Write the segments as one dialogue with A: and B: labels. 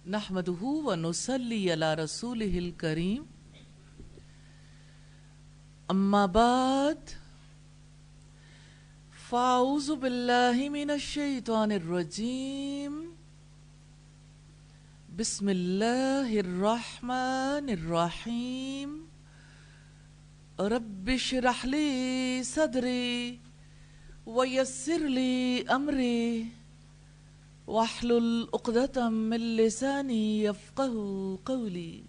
A: نحمدہ ونصلی علی رسولہ الکریم اما بعد فاعوذ باللہ من الشیطان الرجیم بسم اللہ الرحمن الرحیم رب اشرح لی صدری ویسر لی امری واحلل عقدۃ من لسانی یفقہوا قولی۔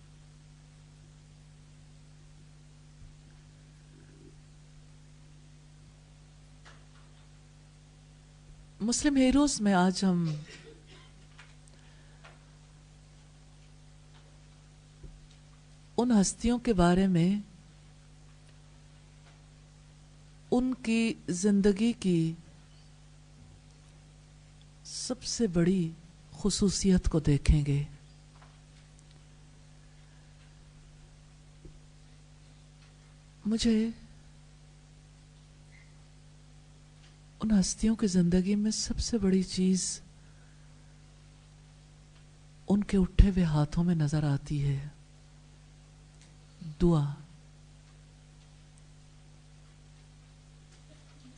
A: مسلم ہیروز میں آج ہم ان ہستیوں کے بارے میں ان کی زندگی کی سب سے بڑی خصوصیت کو دیکھیں گے۔ مجھے ان ہستیوں کی زندگی میں سب سے بڑی چیز ان کے اٹھے ہوئے ہاتھوں میں نظر آتی ہے، دعا۔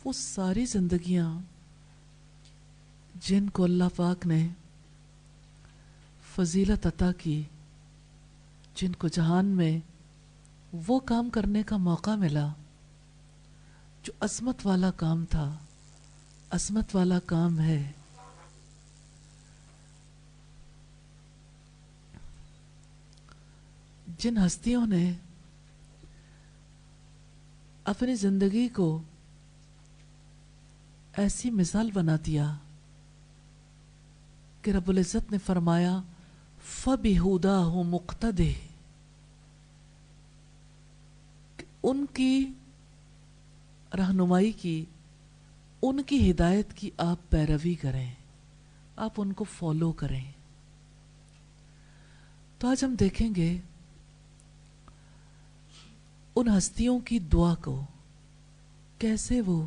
A: وہ ساری زندگیاں جن کو اللہ پاک نے فضیلت عطا کی، جن کو جہان میں وہ کام کرنے کا موقع ملا جو عظمت والا کام تھا، عظمت والا کام ہے، جن ہستیوں نے اپنی زندگی کو ایسی مثال بنا دیا کہ رب العزت نے فرمایا فَبِهُدَاهُ مُقْتَدِهْ، کہ ان کی رہنمائی کی، ان کی ہدایت کی آپ پیروی کریں، آپ ان کو فالو کریں۔ تو آج ہم دیکھیں گے ان ہستیوں کی دعا کو، کیسے وہ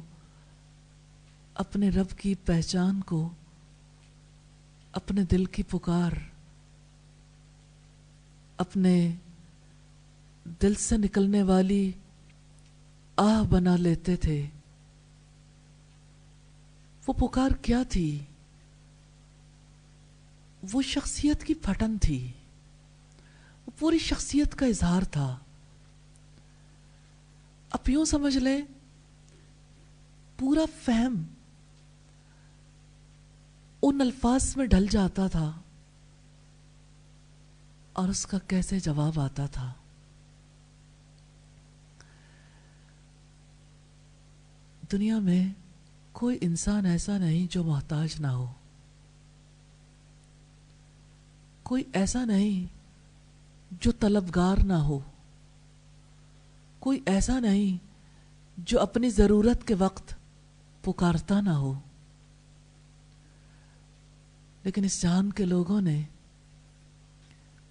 A: اپنے رب کی پہچان کو، اپنے دل کی پکار، اپنے دل سے نکلنے والی آہ بنا لیتے تھے۔ وہ پکار کیا تھی؟ وہ شخصیت کی پھٹن تھی، وہ پوری شخصیت کا اظہار تھا۔ اب یوں سمجھ لیں پورا فہم ان الفاظ میں ڈھل جاتا تھا اور اس کا کیسے جواب آتا تھا۔ دنیا میں کوئی انسان ایسا نہیں جو محتاج نہ ہو، کوئی ایسا نہیں جو طلبگار نہ ہو، کوئی ایسا نہیں جو اپنی ضرورت کے وقت پکارتا نہ ہو، لیکن اس جہان کے لوگوں نے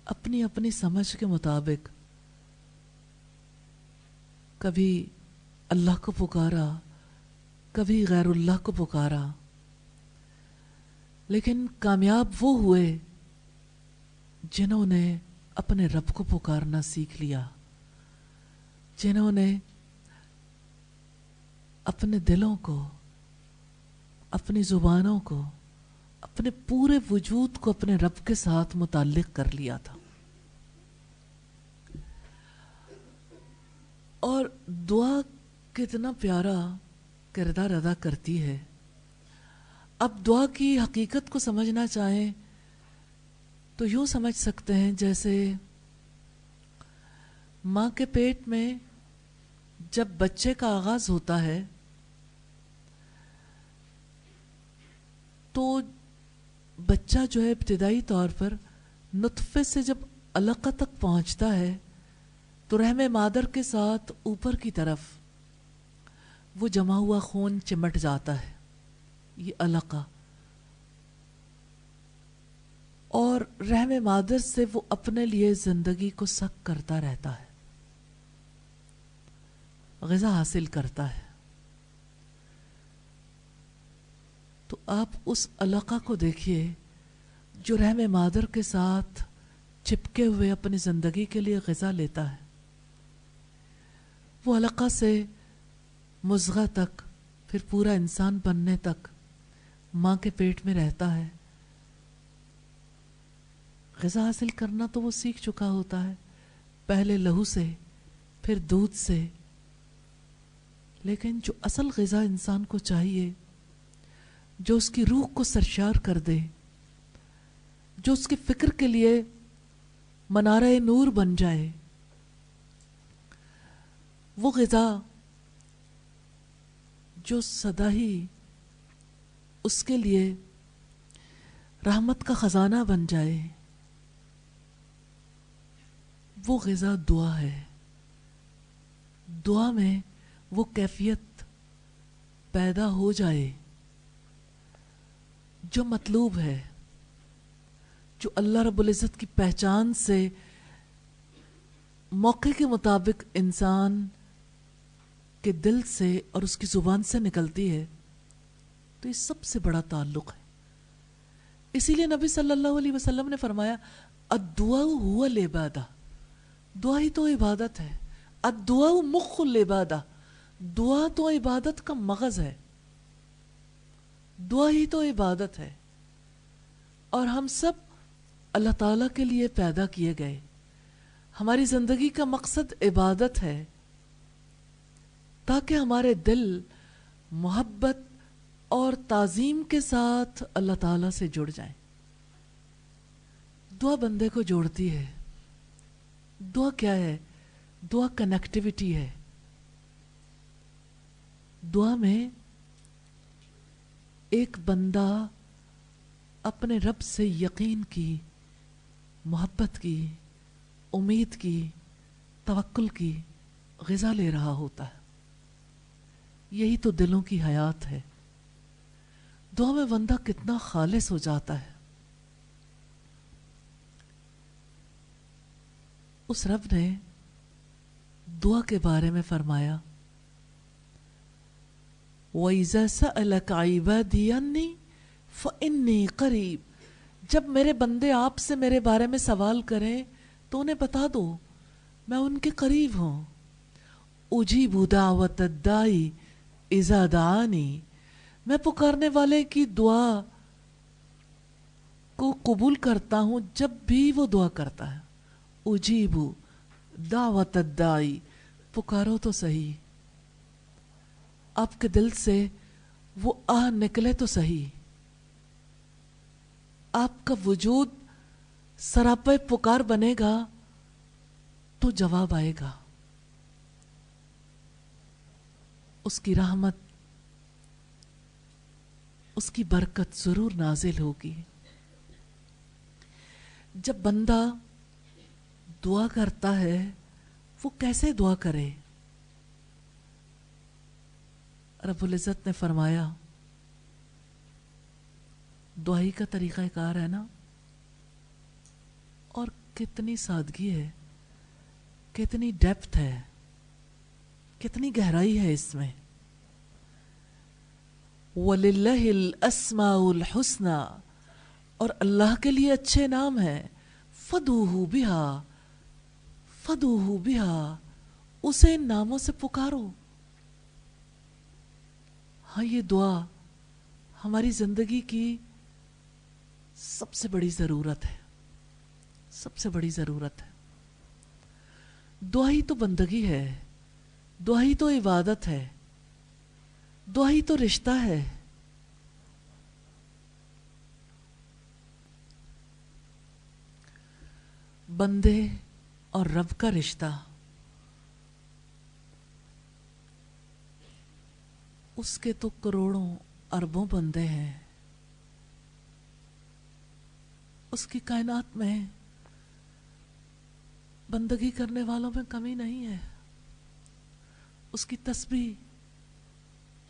A: اپنی اپنی سمجھ کے مطابق کبھی اللہ کو پکارا، کبھی غیر اللہ کو پکارا، لیکن کامیاب وہ ہوئے جنہوں نے اپنے رب کو پکارنا سیکھ لیا، جنہوں نے اپنے دلوں کو، اپنی زبانوں کو، اپنے پورے وجود کو اپنے رب کے ساتھ متعلق کر لیا تھا۔ اور دعا کتنا پیارا کردار ادا کرتی ہے۔ اب دعا کی حقیقت کو سمجھنا چاہیں تو یوں سمجھ سکتے ہیں جیسے ماں کے پیٹ میں جب بچے کا آغاز ہوتا ہے تو بچہ جو ہے ابتدائی طور پر نطفے سے جب علقہ تک پہنچتا ہے تو رحم مادر کے ساتھ اوپر کی طرف وہ جمع ہوا خون چمٹ جاتا ہے، یہ علقہ، اور رحم مادر سے وہ اپنے لیے زندگی کو سک کرتا رہتا ہے، غذا حاصل کرتا ہے۔ تو آپ اس علقہ کو دیکھیے جو رحم مادر کے ساتھ چپکے ہوئے اپنی زندگی کے لیے غذا لیتا ہے، وہ علقہ سے مضغہ تک، پھر پورا انسان بننے تک ماں کے پیٹ میں رہتا ہے، غذا حاصل کرنا تو وہ سیکھ چکا ہوتا ہے، پہلے لہو سے، پھر دودھ سے، لیکن جو اصل غذا انسان کو چاہیے، جو اس کی روح کو سرشار کر دے، جو اس کی فکر کے لیے منارہ نور بن جائے، وہ غذا جو سدا ہی اس کے لیے رحمت کا خزانہ بن جائے، وہ غذا دعا ہے۔ دعا میں وہ کیفیت پیدا ہو جائے جو مطلوب ہے، جو اللہ رب العزت کی پہچان سے موقع کے مطابق انسان کے دل سے اور اس کی زبان سے نکلتی ہے، تو یہ سب سے بڑا تعلق ہے۔ اسی لیے نبی صلی اللہ علیہ وسلم نے فرمایا الدعاء هو العبادہ، دعا ہی تو عبادت ہے۔ الدعاء مخ العبادہ، دعا تو عبادت کا مغز ہے، دعا ہی تو عبادت ہے۔ اور ہم سب اللہ تعالیٰ کے لیے پیدا کیے گئے، ہماری زندگی کا مقصد عبادت ہے، تاکہ ہمارے دل محبت اور تعظیم کے ساتھ اللہ تعالیٰ سے جڑ جائیں۔ دعا بندے کو جوڑتی ہے۔ دعا کیا ہے؟ دعا کنیکٹیوٹی ہے۔ دعا میں ایک بندہ اپنے رب سے یقین کی، محبت کی، امید کی، توکل کی غذا لے رہا ہوتا ہے۔ یہی تو دلوں کی حیات ہے۔ دعا میں بندہ کتنا خالص ہو جاتا ہے۔ اس رب نے دعا کے بارے میں فرمایا وَإِذَا سَأَلَكَ عِبَادِي عَنِّي فَإِنِّي قَرِيب، جب میرے بندے آپ سے میرے بارے میں سوال کریں تو انہیں بتا دو میں ان کے قریب ہوں۔ اجیب دعوت الداعی اذا دعانی، میں پکارنے والے کی دعا کو قبول کرتا ہوں جب بھی وہ دعا کرتا ہے۔ اجیب دعوت الداعی، پکارو تو صحیح، آپ کے دل سے وہ آہ نکلے تو صحیح، آپ کا وجود سراپے پکار بنے گا تو جواب آئے گا، اس کی رحمت، اس کی برکت ضرور نازل ہوگی۔ جب بندہ دعا کرتا ہے وہ کیسے دعا کرے؟ رب العزت نے فرمایا، دعائی کا طریقہ کار ہے نا، اور کتنی سادگی ہے، کتنی ڈیپتھ ہے، کتنی گہرائی ہے اس میں۔ وَلِلَّهِ الْأَسْمَاءُ الْحُسْنَى، اور اللہ کے لیے اچھے نام ہیں، فَدُوهُ بِهَا، فَدُوهُ بِهَا، اسے ان ناموں سے پکارو۔ ہاں، یہ دعا ہماری زندگی کی سب سے بڑی ضرورت ہے، سب سے بڑی ضرورت ہے۔ دعا ہی تو بندگی ہے، دعا ہی تو عبادت ہے، دعا ہی تو رشتہ ہے۔ بندے اور رب کا رشتہ، اس کے تو کروڑوں اربوں بندے ہیں، اس کی کائنات میں بندگی کرنے والوں میں کمی نہیں ہے۔ اس کی تسبیح،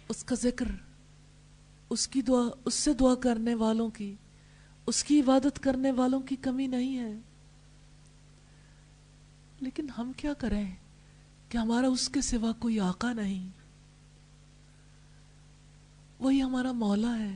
A: اس کا ذکر، اس کی دعا، اس سے دعا کرنے والوں کی، اس کی عبادت کرنے والوں کی کمی نہیں ہے۔ لیکن ہم کیا کریں کہ ہمارا اس کے سوا کوئی آقا نہیں، وہی ہمارا مولا ہے۔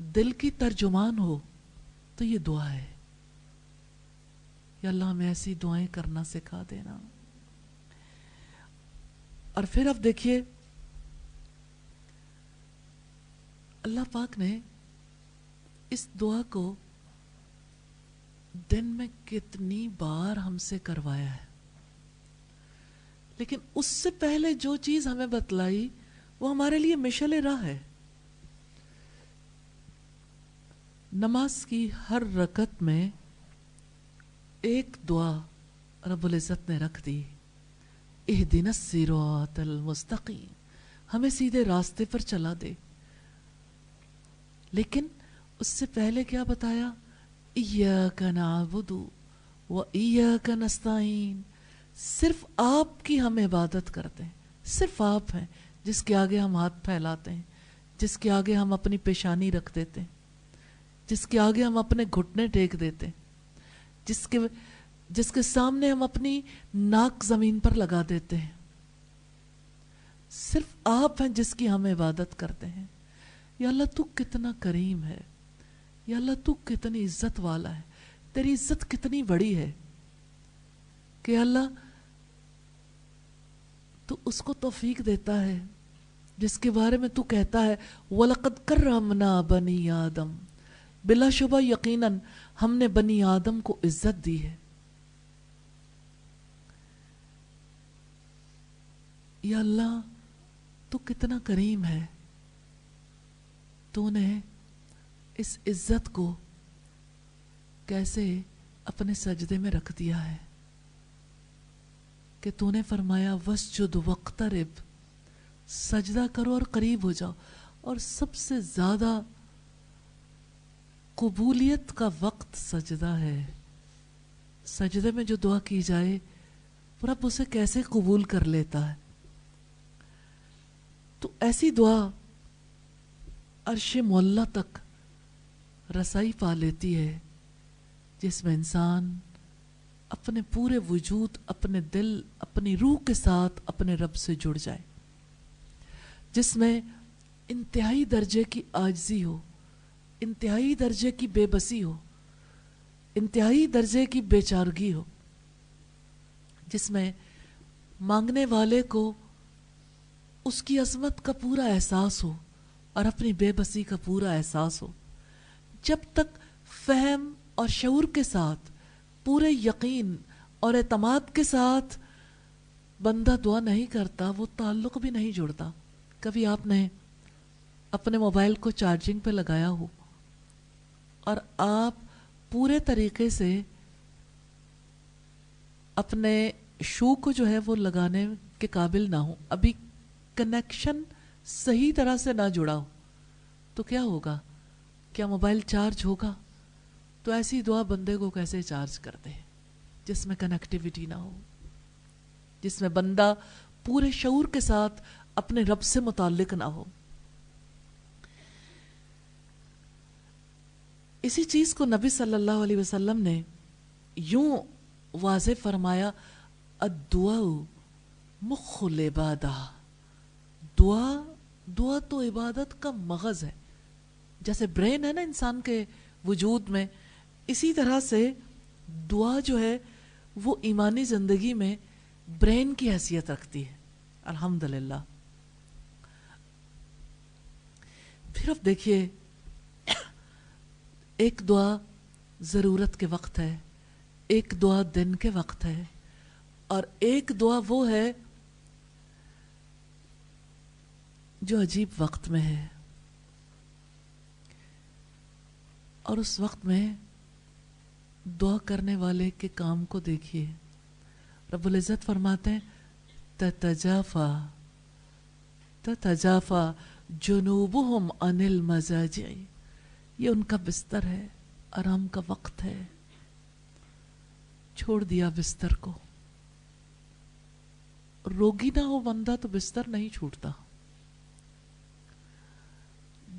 A: دل کی ترجمان ہو تو یہ دعا ہے. یا اللہ ہمیں ایسی دعائیں کرنا سکھا دینا. اور پھر اب دیکھیے اللہ پاک نے اس دعا کو دن میں کتنی بار ہم سے کروایا ہے، لیکن اس سے پہلے جو چیز ہمیں بتلائی وہ ہمارے لیے مشعل راہ ہے. نماز کی ہر رکعت میں ایک دعا رب العزت نے رکھ دی، اہدنا الصراط المستقیم، ہمیں سیدھے راستے پر چلا دے. لیکن اس سے پہلے کیا بتایا؟ ایاک نعبد و ایاک نستعین، صرف آپ کی ہم عبادت کرتے ہیں. صرف آپ ہیں جس کے آگے ہم ہاتھ پھیلاتے ہیں، جس کے آگے ہم اپنی پیشانی رکھ دیتے ہیں، جس کے آگے ہم اپنے گھٹنے ٹیک دیتے ہیں، جس کے سامنے ہم اپنی ناک زمین پر لگا دیتے ہیں. صرف آپ ہیں جس کی ہم عبادت کرتے ہیں. یا اللہ تو کتنا کریم ہے، یا اللہ تو کتنی عزت والا ہے، تیری عزت کتنی بڑی ہے کہ اللہ تو اس کو توفیق دیتا ہے جس کے بارے میں تو کہتا ہے وَلَقَدْ كَرَّمْنَا بَنِي آدم، بلا شبہ یقیناً ہم نے بنی آدم کو عزت دی ہے. یا اللہ تو کتنا کریم ہے، تو نے اس عزت کو کیسے اپنے سجدے میں رکھ دیا ہے کہ تو نے فرمایا وَاسْجُدْ وَاقْتَرِبْ، سجدہ کرو اور قریب ہو جاؤ. اور سب سے زیادہ قبولیت کا وقت سجدہ ہے. سجدے میں جو دعا کی جائے رب اسے کیسے قبول کر لیتا ہے. تو ایسی دعا عرش معلیٰ تک رسائی پا لیتی ہے جس میں انسان اپنے پورے وجود، اپنے دل، اپنی روح کے ساتھ اپنے رب سے جڑ جائے، جس میں انتہائی درجے کی عاجزی ہو، انتہائی درجے کی بے بسی ہو، انتہائی درجے کی بے چارگی ہو، جس میں مانگنے والے کو اس کی عظمت کا پورا احساس ہو اور اپنی بے بسی کا پورا احساس ہو. جب تک فہم اور شعور کے ساتھ، پورے یقین اور اعتماد کے ساتھ بندہ دعا نہیں کرتا، وہ تعلق بھی نہیں جڑتا. کبھی آپ نے اپنے موبائل کو چارجنگ پہ لگایا ہو اور آپ پورے طریقے سے اپنے شو کو جو ہے وہ لگانے کے قابل نہ ہو، ابھی کنیکشن صحیح طرح سے نہ جڑا ہو، تو کیا ہوگا؟ کیا موبائل چارج ہوگا؟ تو ایسی دعا بندے کو کیسے چارج کر دے جس میں کنیکٹیویٹی نہ ہو، جس میں بندہ پورے شعور کے ساتھ اپنے رب سے متعلق نہ ہو. اسی چیز کو نبی صلی اللہ علیہ وسلم نے یوں واضح فرمایا، الدعاء مخ العبادہ، دعا تو عبادت کا مغز ہے. جیسے برین ہے نا انسان کے وجود میں، اسی طرح سے دعا جو ہے وہ ایمانی زندگی میں برین کی حیثیت رکھتی ہے. الحمدللہ. پھر اب دیکھیے، ایک دعا ضرورت کے وقت ہے، ایک دعا دن کے وقت ہے، اور ایک دعا وہ ہے جو عجیب وقت میں ہے. اور اس وقت میں دعا کرنے والے کے کام کو دیکھیے. رب العزت فرماتے ہیں تتجافا جنوبہم عن المضاجع، یہ ان کا بستر ہے، آرام کا وقت ہے. چھوڑ دیا بستر کو. روگی نہ ہو بندہ تو بستر نہیں چھوٹتا.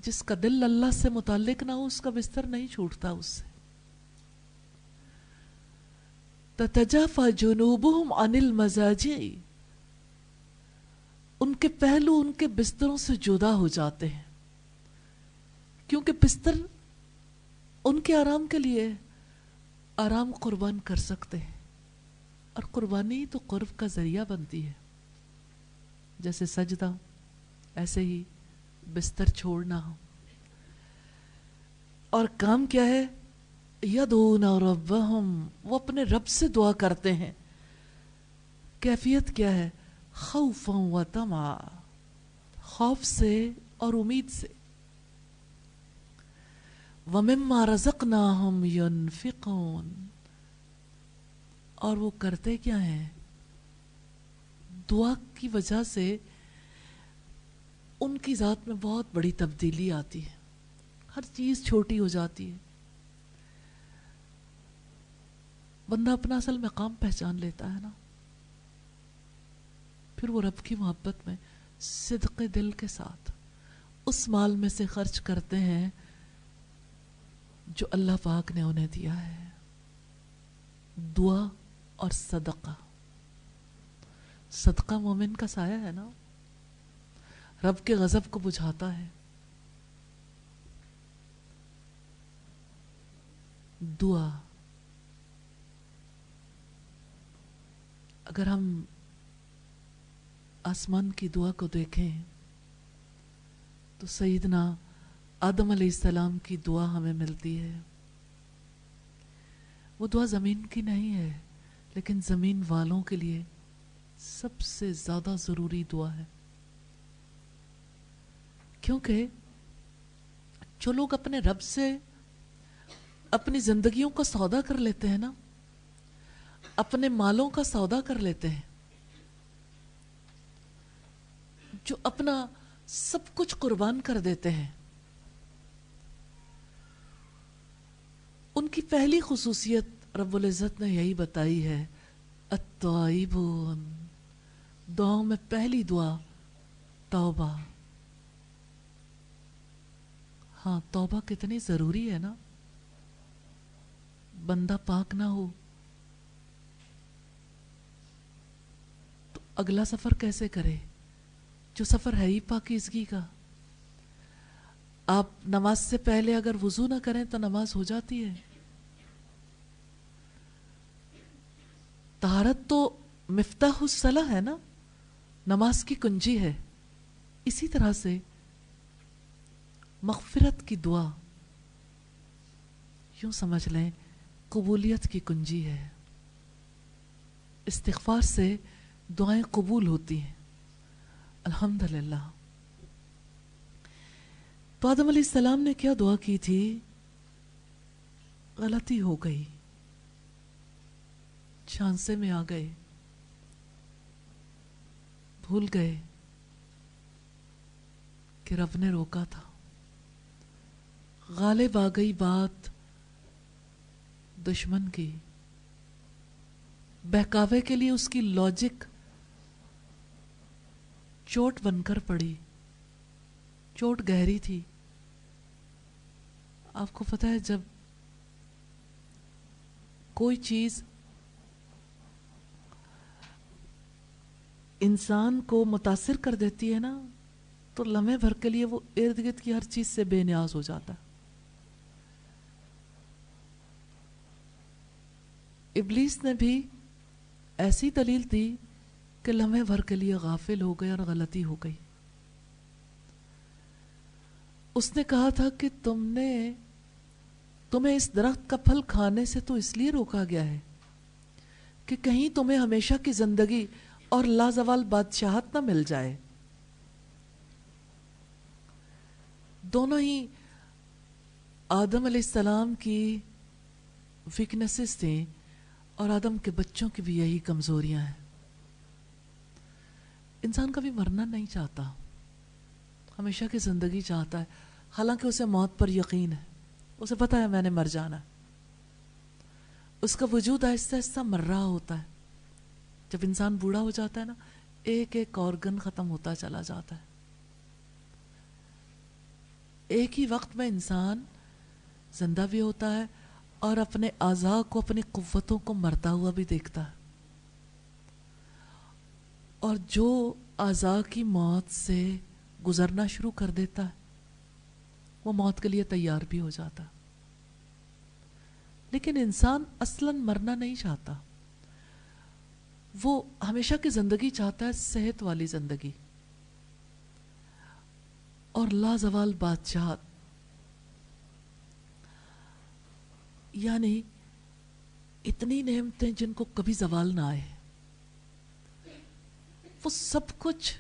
A: جس کا دل اللہ سے متعلق نہ ہو اس کا بستر نہیں چھوٹتا اس سے. تتجافا جنوبہم عن المضاجع، ان کے پہلو ان کے بستروں سے جدا ہو جاتے ہیں. کیونکہ بستر ان کے آرام کے لیے آرام قربان کر سکتے ہیں، اور قربانی تو قرب کا ذریعہ بنتی ہے، جیسے سجدہ ایسے ہی بستر چھوڑنا ہو. اور کام کیا ہے؟ یدعون ربہم، وہ اپنے رب سے دعا کرتے ہیں. کیفیت کیا ہے؟ خوفا و طمعا، خوف سے اور امید سے. وَمِمَّا رَزَقْنَاهُمْ يُنْفِقُونَ، اور وہ کرتے کیا ہیں؟ دعا کی وجہ سے ان کی ذات میں بہت بڑی تبدیلی آتی ہے، ہر چیز چھوٹی ہو جاتی ہے. بندہ اپنا اصل مقام پہچان لیتا ہے نا، پھر وہ رب کی محبت میں صدق دل کے ساتھ اس مال میں سے خرچ کرتے ہیں جو اللہ پاک نے انہیں دیا ہے. دعا اور صدقہ، صدقہ مومن کا سایہ ہے نا، رب کے غضب کو بجھاتا ہے. دعا، اگر ہم آسمان کی دعا کو دیکھیں تو سیدنا آدم علیہ السلام کی دعا ہمیں ملتی ہے. وہ دعا زمین کی نہیں ہے، لیکن زمین والوں کے لیے سب سے زیادہ ضروری دعا ہے. کیونکہ جو لوگ اپنے رب سے اپنی زندگیوں کا سودا کر لیتے ہیں نا، اپنے مالوں کا سودا کر لیتے ہیں، جو اپنا سب کچھ قربان کر دیتے ہیں، ان کی پہلی خصوصیت رب العزت نے یہی بتائی ہے، التائبون. دعاؤں میں پہلی دعا توبہ. ہاں، توبہ کتنی ضروری ہے نا. بندہ پاک نہ ہو تو اگلا سفر کیسے کرے، جو سفر ہے ہی پاکیزگی کا. آپ نماز سے پہلے اگر وضو نہ کریں تو نماز ہو جاتی ہے. طہارت تو مفتاح الصلاح ہے نا، نماز کی کنجی ہے. اسی طرح سے مغفرت کی دعا یوں سمجھ لیں قبولیت کی کنجی ہے. استغفار سے دعائیں قبول ہوتی ہیں الحمدللہ. تو آدم علیہ السلام نے کیا دعا کی تھی؟ غلطی ہو گئی، چھانسے میں آ گئے، بھول گئے کہ رب نے روکا تھا. غالب آ گئی بات دشمن کی، بہکاوے کے لیے اس کی لاجک چوٹ بن کر پڑی. چوٹ گہری تھی. آپ کو پتہ ہے جب کوئی چیز انسان کو متاثر کر دیتی ہے نا، تو لمحے بھر کے لیے وہ ارد گرد کی ہر چیز سے بے نیاز ہو جاتا ہے. ابلیس نے بھی ایسی دلیل دی کہ لمحے بھر کے لیے غافل ہو گئے اور غلطی ہو گئی. اس نے کہا تھا کہ تمہیں اس درخت کا پھل کھانے سے تو اس لیے روکا گیا ہے کہ کہیں تمہیں ہمیشہ کی زندگی اور لازوال بادشاہت نہ مل جائے. دونوں ہی آدم علیہ السلام کی ویکنیسز تھیں اور آدم کے بچوں کی بھی یہی کمزوریاں ہیں. انسان کبھی مرنا نہیں چاہتا، ہمیشہ کی زندگی چاہتا ہے، حالانکہ اسے موت پر یقین ہے، اسے پتہ ہے میں نے مر جانا ہے. اس کا وجود آہستہ آہستہ مر رہا ہوتا ہے. جب انسان بوڑھا ہو جاتا ہے نا، ایک ایک آرگن ختم ہوتا چلا جاتا ہے. ایک ہی وقت میں انسان زندہ بھی ہوتا ہے اور اپنے اعضاء کو، اپنی قوتوں کو مرتا ہوا بھی دیکھتا ہے. اور جو اعضاء کی موت سے گزرنا شروع کر دیتا ہے وہ موت کے لیے تیار بھی ہو جاتا. لیکن انسان اصلاً مرنا نہیں چاہتا. وہ ہمیشہ کی زندگی چاہتا ہے، صحت والی زندگی اور لازوال بادشاہت، یعنی اتنی نعمتیں جن کو کبھی زوال نہ آئے. وہ سب کچھ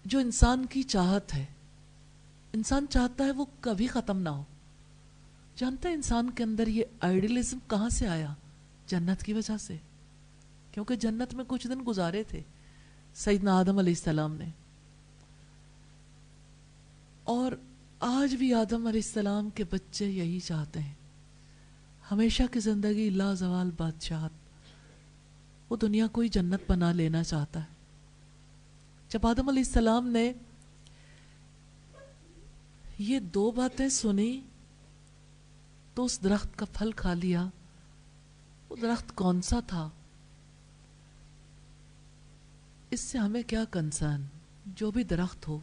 A: جو انسان کی چاہت ہے، انسان چاہتا ہے وہ کبھی ختم نہ ہو. جانتا ہے انسان کے اندر یہ آئیڈیلزم کہاں سے آیا؟ جنت کی وجہ سے. کیونکہ جنت میں کچھ دن گزارے تھے سیدنا آدم علیہ السلام نے، اور آج بھی آدم علیہ السلام کے بچے یہی چاہتے ہیں، ہمیشہ کی زندگی، لازوال بادشاہت. وہ دنیا کو ہی جنت بنا لینا چاہتا ہے. جب آدم علیہ السلام نے یہ دو باتیں سنی تو اس درخت کا پھل کھا لیا. وہ درخت کون سا تھا؟ اس سے ہمیں کیا کنسرن؟ جو بھی درخت ہو،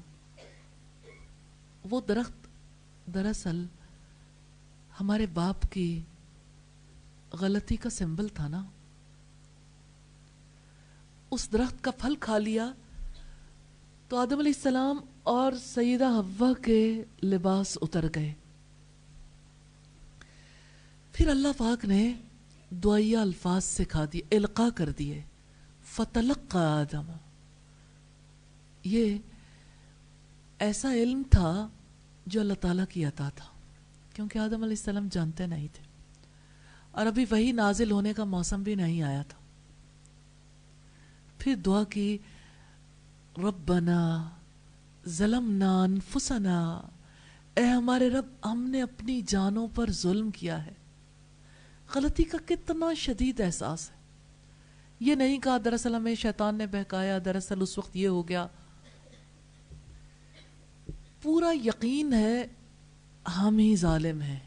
A: وہ درخت دراصل ہمارے باپ کی غلطی کا سمبل تھا نا. اس درخت کا پھل کھا لیا تو آدم علیہ السلام اور سیدہ حوا کے لباس اتر گئے. پھر اللہ پاک نے دعائیہ الفاظ سکھا دیے، القاء کر دیے. فتلقى آدم، یہ ایسا علم تھا جو اللہ تعالیٰ کی عطا تھا، کیونکہ آدم علیہ السلام جانتے نہیں تھے اور ابھی وہی نازل ہونے کا موسم بھی نہیں آیا تھا. پھر دعا کی، ربنا ظلمنا انفسنا، اے ہمارے رب ہم نے اپنی جانوں پر ظلم کیا ہے. غلطی کا کتنا شدید احساس ہے. یہ نہیں کہا دراصل ہمیں شیطان نے بہکایا، دراصل اس وقت یہ ہو گیا. پورا یقین ہے ہم ہی ظالم ہیں.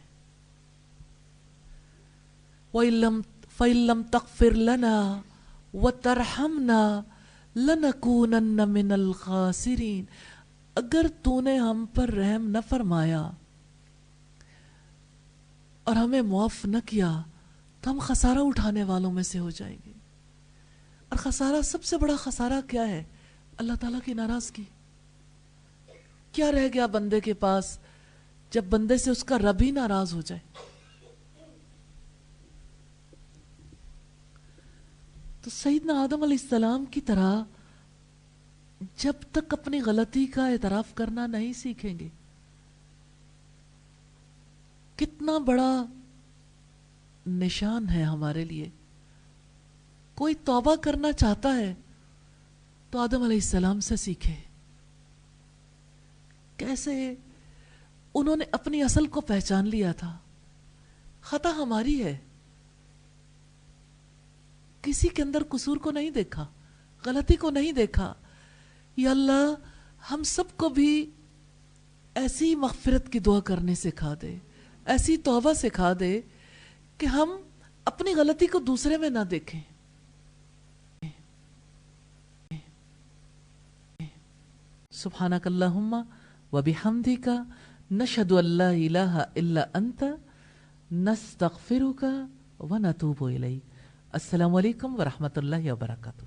A: فَإِن لَمْ تَغْفِرْ لَنَا وَتَرْحَمْنَا لَنَكُونَنَّ مِنَ الْخَاسِرِينَ، اگر تو نے ہم پر رحم نہ فرمایا اور ہمیں معاف نہ کیا تو ہم خسارہ اٹھانے والوں میں سے ہو جائیں گے. اور خسارہ، سب سے بڑا خسارہ کیا ہے؟ اللہ تعالیٰ کی ناراضگی. کیا رہ گیا بندے کے پاس جب بندے سے اس کا رب ہی ناراض ہو جائے؟ تو سیدنا آدم علیہ السلام کی طرح جب تک اپنی غلطی کا اعتراف کرنا نہیں سیکھیں گے، کتنا بڑا نشان ہے ہمارے لیے. کوئی توبہ کرنا چاہتا ہے تو آدم علیہ السلام سے سیکھے. کیسے انہوں نے اپنی اصل کو پہچان لیا تھا. خطا ہماری ہے، کسی کے اندر قصور کو نہیں دیکھا، غلطی کو نہیں دیکھا. یا اللہ ہم سب کو بھی ایسی مغفرت کی دعا کرنے سکھا دے، ایسی توبہ سکھا دے کہ ہم اپنی غلطی کو دوسرے میں نہ دیکھیں. سبحانک اللہم وبحمدک نشہد ان لا الہ الا انت نستغفرک ونتوب الیک. السلام علیکم ورحمۃ اللہ وبرکاتہ.